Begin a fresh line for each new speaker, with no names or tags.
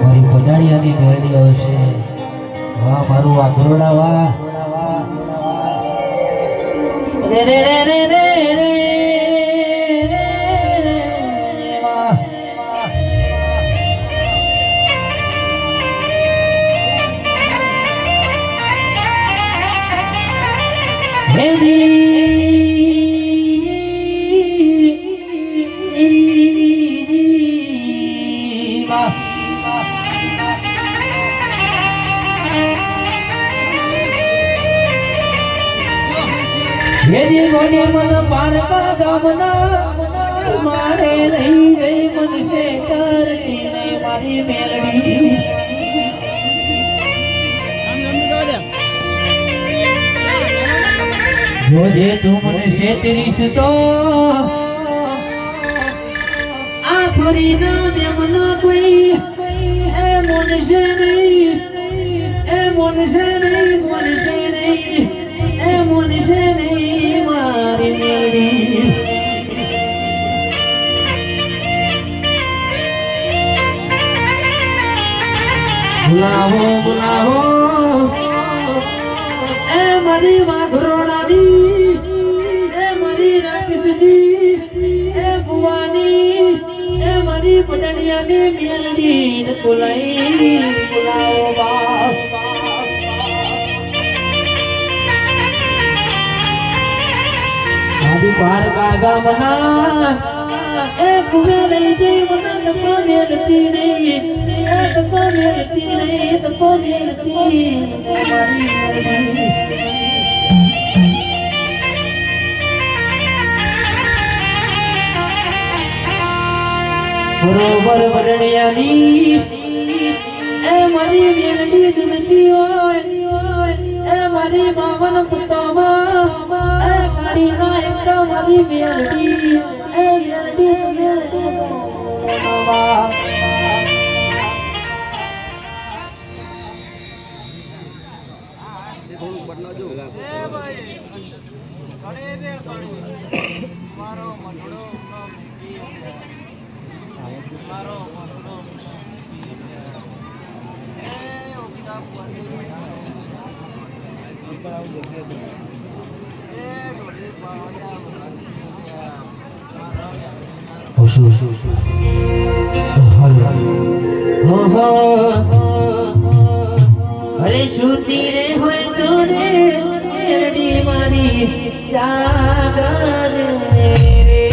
મારી પજાડિયાની મેળડી હશે. વાહ મારું આ ઘોરડા વાહ. રે રે રે રે રે રે વાહ. મેરી ગોની મન પારકા ગામના મારે નહીં ગઈ મનસે કરતી ને મારી મેલડી. જોજે તું મને છેતરીશ તો આ ફરી ના દેમના કોઈ એ મનસે નહીં, એ મનસે નહીં, મનસે નહીં, એ મનસે નહીં મારી મેલડી. બુલાવો બુલાવો એ મારી વાઘરોડાની, એ મારી રાક્ષસજી, એ ભુવાની, એ મારી પટણિયાની મેલડી ને બોલાઈ. બુલાવો બાપ. આદિ પાર કાગા મના એ કુવે રહી જઈ મના તકો મેલતી નહીં, એ તકો મેલતી નહીં, તકો મેલતી મારી મેલડી. બરોબર વરણિયાની એ મારી મેલડી જુમતી હોય, એ મારી બાવન પુતોમાં એ કાળી ના એક મારી મેલડી, એ મેલડી મેલડી બાબા. મારો મનડો મારો મનડો એ ઓકિતા પુઆની એ ડોલે પાવયા ઓશો હલો અરે સુતી રે હોય તો રે મેરડી મારી જાગા દે રે.